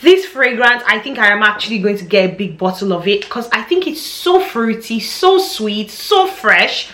This fragrance, I think I am actually going to get a big bottle of it because I think it's so fruity, so sweet, so fresh.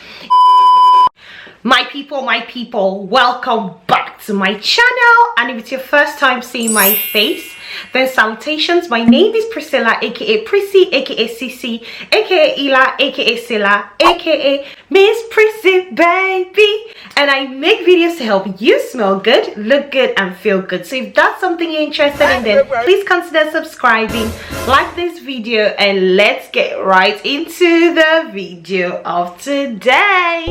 My people, welcome back to my channel. And if it's your first time seeing my face, then salutations. My name is Priscilla, aka Prissy, aka Sissy, aka Ila, aka Silla, aka Miss Prissy baby. And I make videos to help you smell good, look good, and feel good. So if that's something you're interested in, then please consider subscribing, like this video, and let's get right into the video of today.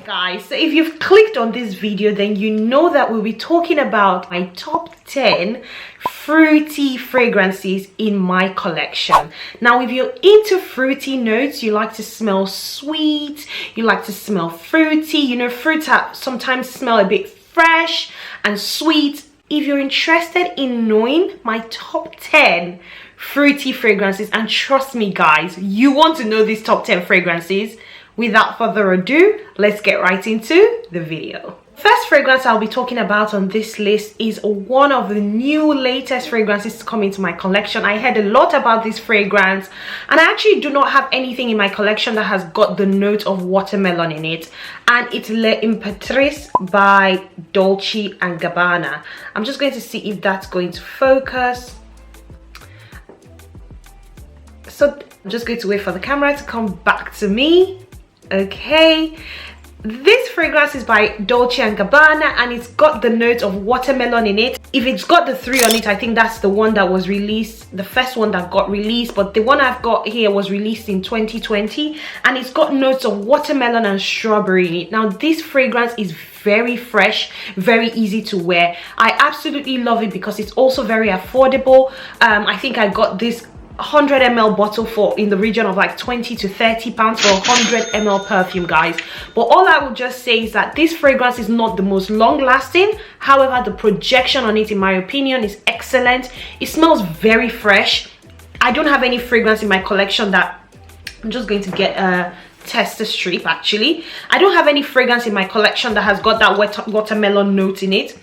Guys, so if you've clicked on this video, then you know that we'll be talking about my top 10 fruity fragrances in my collection. Now, if you're into fruity notes, you like to smell sweet, you like to smell fruity, you know, fruits sometimes smell a bit fresh and sweet. If you're interested in knowing my top 10 fruity fragrances, and trust me guys, you want to know these top 10 fragrances, without further ado, let's get right into the video. First fragrance I'll be talking about on this list is one of the new latest fragrances to come into my collection. I heard a lot about this fragrance, and I actually do not have anything in my collection that has got the note of watermelon in it, and it's L'Imperatrice by Dolce and Gabbana. I'm just going to see if that's going to focus. So I'm just going to wait for the camera to come back to me. Okay, this fragrance is by Dolce and Gabbana, and it's got the note of watermelon in it. If it's got the 3 on it, I think that's the one that was released, the first one that got released, but the one I've got here was released in 2020, and it's got notes of watermelon and strawberry in it. Now, this fragrance is very fresh, very easy to wear. I absolutely love it because it's also very affordable. I think I got this 100 ml bottle for in the region of like 20 to 30 pounds for 100 ml perfume, guys. But all I would just say is that this fragrance is not the most long lasting. However, the projection on it, in my opinion, is excellent. It smells very fresh. I don't have any fragrance in my collection that I'm just going to get a tester strip. Actually, I don't have any fragrance in my collection that has got that watermelon note in it.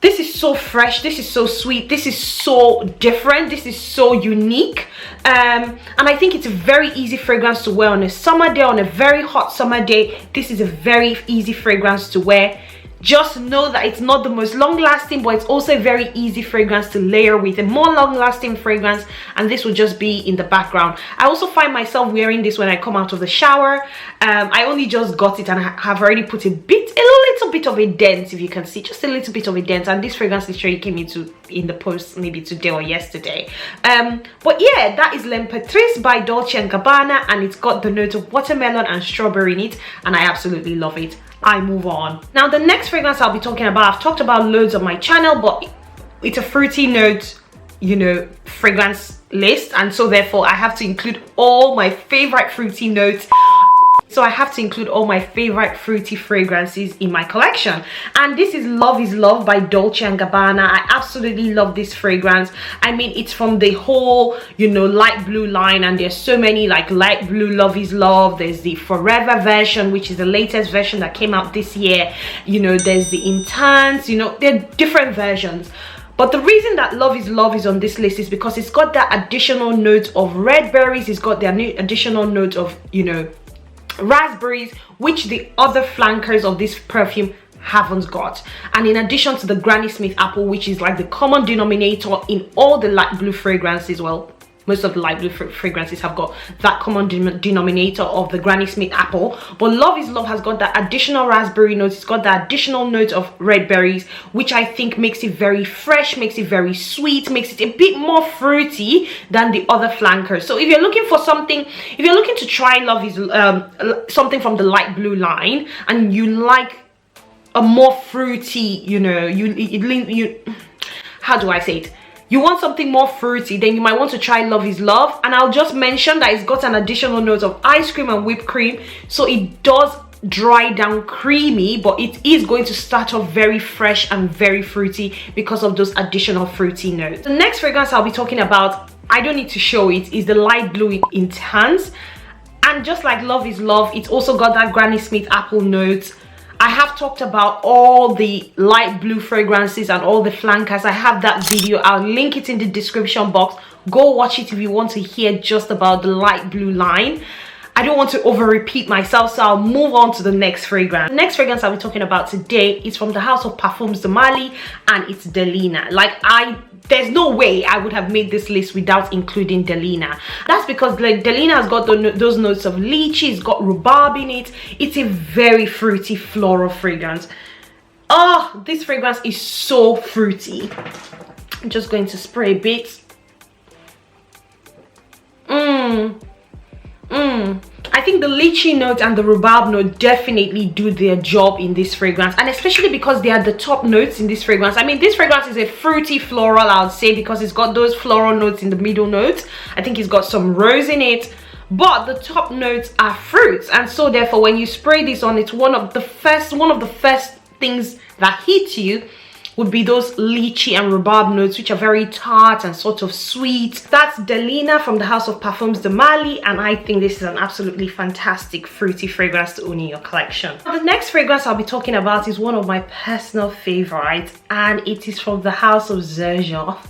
This is so fresh, this is so sweet, this is so different, this is so unique, and I think it's a very easy fragrance to wear on a summer day, on a very hot summer day. This is a very easy fragrance to wear. Just know that it's not the most long lasting, but it's also a very easy fragrance to layer with a more long lasting fragrance, and this will just be in the background. I also find myself wearing this when I come out of the shower. I only just got it and I have already put a little bit of a dent, if you can see, just a little bit of a dent, and this fragrance literally came in the post maybe today or yesterday. But yeah, that is L'Imperatrice by Dolce and Gabbana, and it's got the note of watermelon and strawberry in it, and I absolutely love it. I move on. Now, the next fragrance I'll be talking about, I've talked about loads on my channel, but it's a fruity note, you know, fragrance list, and so therefore I have to include all my favorite fruity notes. So I have to include all my favorite fruity fragrances in my collection, and this is Love is Love by Dolce and Gabbana. I absolutely love this fragrance. I mean, it's from the whole, you know, light blue line, and there's so many like light blue Love is Love. There's the Forever version, which is the latest version that came out this year. You know, there's the Intense, you know, there are different versions. But the reason that Love is Love is on this list is because it's got that additional note of red berries. It's got the additional note of, you know, raspberries, which the other flankers of this perfume haven't got. And in addition to the Granny Smith apple, which is like the common denominator in all the light blue fragrances, well, most of the light blue fragrances have got that common denominator of the Granny Smith apple, but Love is Love has got that additional raspberry note. It's got that additional note of red berries, which I think makes it very fresh, makes it very sweet, makes it a bit more fruity than the other flankers. So if you're looking for something, if you're looking to try Love is something from the light blue line, and you like a more fruity, you know, how do I say it? You want something more fruity, then you might want to try Love is Love. And I'll just mention that it's got an additional note of ice cream and whipped cream, so it does dry down creamy, but it is going to start off very fresh and very fruity because of those additional fruity notes. The next fragrance I'll be talking about, I don't need to show it, is the light blue Intense. And just like Love is Love, it's also got that Granny Smith apple notes. I have talked about all the light blue fragrances and all the flankers. I have that video. I'll link it in the description box. Go watch it if you want to hear just about the light blue line. I don't want to over repeat myself, so I'll move on to the next fragrance. The next fragrance I'll be talking about today is from the house of Parfums de Mali, and it's Delina. There's no way I would have made this list without including Delina. That's because Delina has got those notes of lychee, it's got rhubarb in it. It's a very fruity floral fragrance. Oh, this fragrance is so fruity. I'm just going to spray a bit. I think the lychee note and the rhubarb note definitely do their job in this fragrance, and especially because they are the top notes in this fragrance. I mean, this fragrance is a fruity floral, I would say, because it's got those floral notes in the middle notes. I think it's got some rose in it, but the top notes are fruits, and so therefore when you spray this on, it's one of the first things that hit you would be those lychee and rhubarb notes, which are very tart and sort of sweet. That's Delina from the house of Parfums de Mali, and I think this is an absolutely fantastic fruity fragrance to own in your collection. The next fragrance I'll be talking about is one of my personal favorites, and it is from the house of Xerjoff,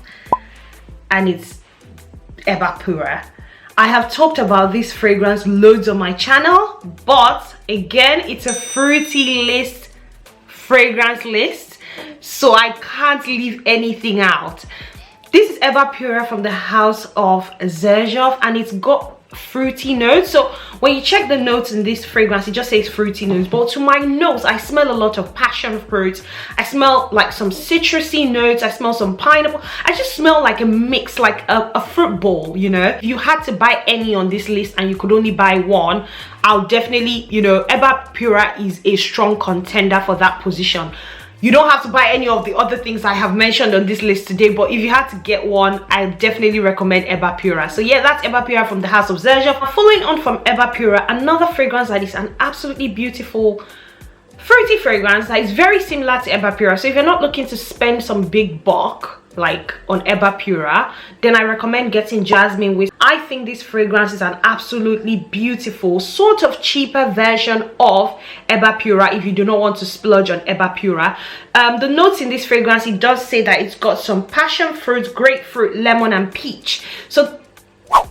and it's Erba Pura. I have talked about this fragrance loads on my channel, but again, it's a fruity fragrance list, so I can't leave anything out. This is Erba Pura from the house of Xerjoff, and it's got fruity notes. So when you check the notes in this fragrance, it just says fruity notes, but to my nose I smell a lot of passion fruit. I smell like some citrusy notes. I smell some pineapple. I just smell like a mix, like a fruit bowl, you know. If you had to buy any on this list and you could only buy one, I'll definitely, you know, Erba Pura is a strong contender for that position. You don't have to buy any of the other things I have mentioned on this list today, but if you had to get one, I definitely recommend Erba Pura. So yeah, that's Erba Pura from the house of Xerjoff. Following on from Erba Pura, another fragrance that is an absolutely beautiful fruity fragrance that is very similar to Erba Pura. So if you're not looking to spend some big buck like on Erba Pura, then I recommend getting Jasmine Wisp. I think this fragrance is an absolutely beautiful, sort of cheaper version of Erba Pura if you do not want to splurge on Erba Pura. The notes in this fragrance, it does say that it's got some passion fruit, grapefruit, lemon and peach. So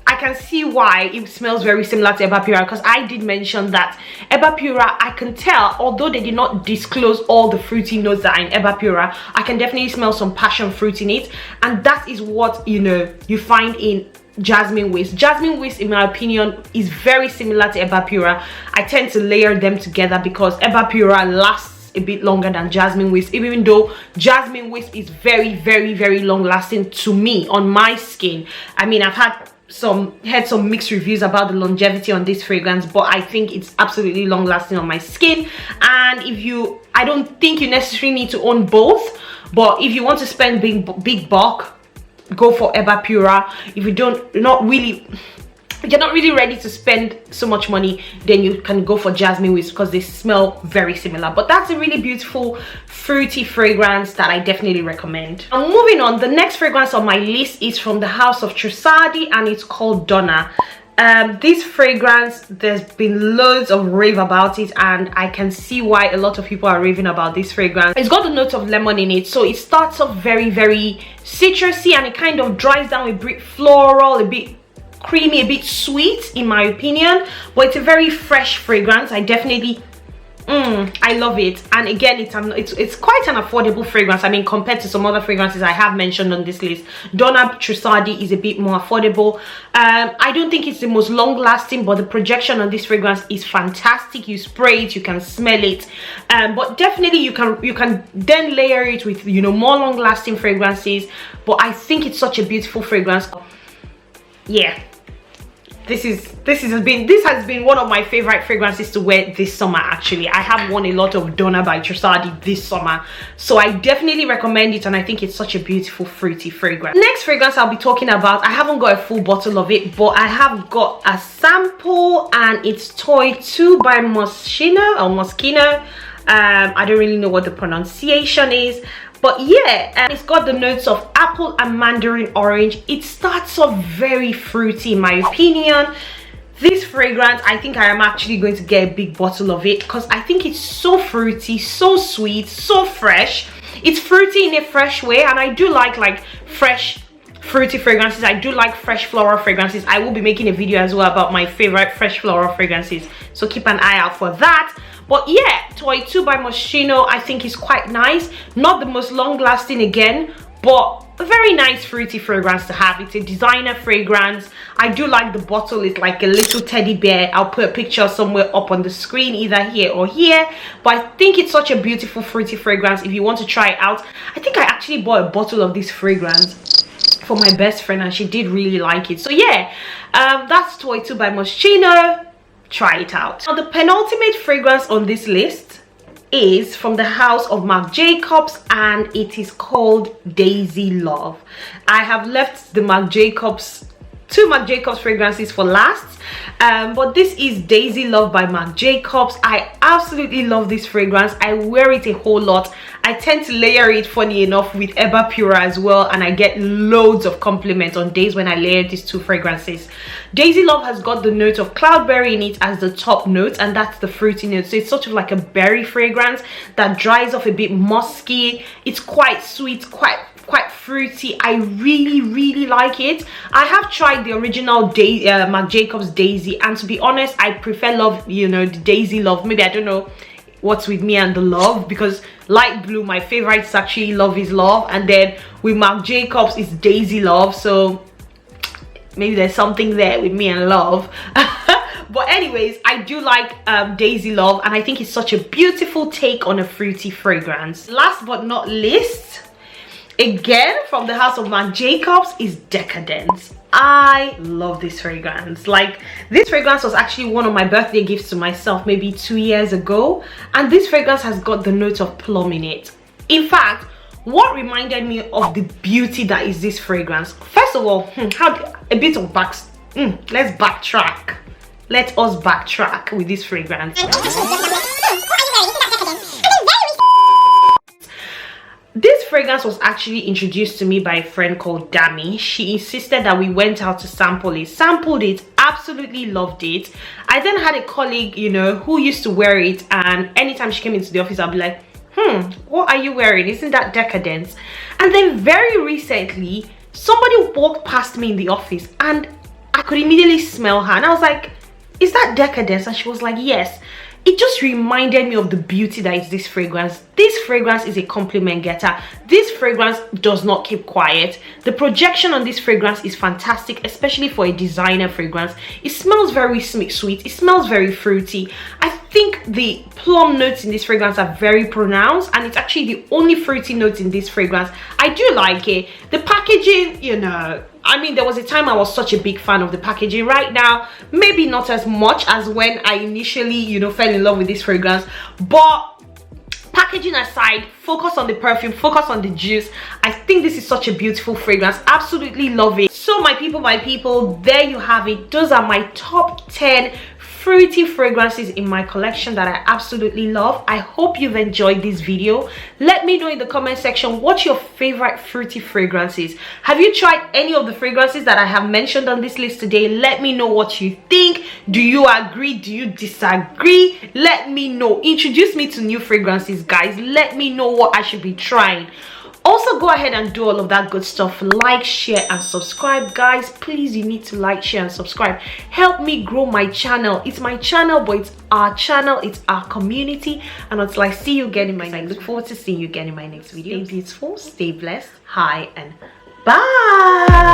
I can see why it smells very similar to Erba Pura, because I did mention that Erba Pura, I can tell, although they did not disclose all the fruity notes that are in Erba Pura, I can definitely smell some passion fruit in it, and that is what, you know, you find in Jasmine Wisp. Jasmine Wisp, in my opinion, is very similar to Erba Pura. I tend to layer them together because Erba Pura lasts a bit longer than Jasmine Wisp, even though Jasmine Wisp is very, very, very long lasting to me on my skin. I mean, I've had some mixed reviews about the longevity on this fragrance, but I think it's absolutely long lasting on my skin. And I don't think you necessarily need to own both, but if you want to spend big buck, go for Erba Pura. If you're not really ready to spend so much money, then you can go for Jasmine Wisp because they smell very similar. But that's a really beautiful fruity fragrance that I definitely recommend. Now moving on, the next fragrance on my list is from the house of Trussardi, and it's called Donna. This fragrance, there's been loads of rave about it, and I can see why a lot of people are raving about this fragrance. It's got the notes of lemon in it, so it starts off very, very citrusy, and it kind of dries down a bit floral, a bit creamy, a bit sweet in my opinion, but it's a very fresh fragrance. I definitely I love it. And again, it's quite an affordable fragrance. I mean, compared to some other fragrances I have mentioned on this list, Donna Trussardi is a bit more affordable. I don't think it's the most long lasting, but the projection on this fragrance is fantastic. You spray it, you can smell it, but definitely you can then layer it with, you know, more long lasting fragrances. But I think it's such a beautiful fragrance. Yeah, this has been one of my favorite fragrances to wear this summer. Actually, I have worn a lot of Donna by Trussardi this summer, so I definitely recommend it, and I think it's such a beautiful fruity fragrance. Next fragrance I'll be talking about, I haven't got a full bottle of it, but I have got a sample, and it's Toy 2 by Moschino. I don't really know what the pronunciation is, but yeah, and it's got the notes of apple and mandarin orange. It starts off very fruity in my opinion. This fragrance, I think I am actually going to get a big bottle of it because I think it's so fruity, so sweet, so fresh. It's fruity in a fresh way, and I do like fresh fruity fragrances. I do like fresh floral fragrances. I will be making a video as well about my favorite fresh floral fragrances, so keep an eye out for that. But yeah, Toy 2 by Moschino I think is quite nice. Not the most long lasting again, but a very nice fruity fragrance to have. It's a designer fragrance. I do like the bottle. It's like a little teddy bear. I'll put a picture somewhere up on the screen, either here or here. But I think it's such a beautiful fruity fragrance. If you want to try it out, I think I actually bought a bottle of this fragrance for my best friend and she did really like it. So yeah, that's Toy 2 by Moschino. Try it out. Now the penultimate fragrance on this list is from the house of Marc Jacobs, and it is called Daisy Love. I have left the two Marc Jacobs fragrances for last, but this is Daisy Love by Marc Jacobs. I absolutely love this fragrance. I wear it a whole lot. I tend to layer it, funny enough, with Erba Pura as well, and I get loads of compliments on days when I layer these two fragrances. Daisy Love has got the note of cloudberry in it as the top note, and that's the fruity note. So it's sort of like a berry fragrance that dries off a bit musky. It's quite sweet, quite fruity. I really like it. I have tried the original Marc Jacobs Daisy, and to be honest, I prefer Love, you know, the Daisy Love. Maybe I don't know what's with me and the Love, because light blue, my favorite is actually Love is Love, and then with Marc Jacobs it's Daisy Love, so maybe there's something there with me and Love. But anyways, I do like Daisy Love, and I think it's such a beautiful take on a fruity fragrance. Last but not least, again from the house of Marc Jacobs, is Decadence. I love this fragrance. Like, this fragrance was actually one of my birthday gifts to myself maybe 2 years ago, and this fragrance has got the note of plum in it. In fact, what reminded me of the beauty that is this fragrance, first of all, let's backtrack. Let us backtrack with this fragrance. This fragrance was actually introduced to me by a friend called Dami. She insisted that we went out to sample it. Sampled it, absolutely loved it. I then had a colleague, you know, who used to wear it, and anytime she came into the office, I'll be like, what are you wearing? Isn't that Decadence? And then very recently, somebody walked past me in the office and I could immediately smell her, and I was like, is that Decadence? And she was like, yes. It just reminded me of the beauty that is this fragrance. This fragrance is a compliment getter. This fragrance does not keep quiet. The projection on this fragrance is fantastic, especially for a designer fragrance. It smells very sweet. It smells very fruity. I think the plum notes in this fragrance are very pronounced, and it's actually the only fruity note in this fragrance. I do like it. The packaging, you know, I mean, there was a time I was such a big fan of the packaging. Right now, maybe not as much as when I initially, you know, fell in love with this fragrance. But packaging aside, focus on the perfume, focus on the juice. I think this is such a beautiful fragrance. Absolutely love it. So my people, there you have it. Those are my top 10 fruity fragrances in my collection that I absolutely love. I hope you've enjoyed this video. Let me know in the comment section what your favorite fruity fragrance is. Have you tried any of the fragrances that I have mentioned on this list today? Let me know what you think. Do you agree? Do you disagree? Let me know. Introduce me to new fragrances, guys. Let me know what I should be trying. Also, go ahead and do all of that good stuff. Like, share, and subscribe, guys. Please, you need to like, share, and subscribe. Help me grow my channel. It's my channel, but it's our channel. It's our community. And until I see you again in my next, I look forward to seeing you again in my next video. Stay beautiful, stay blessed. Hi, and bye.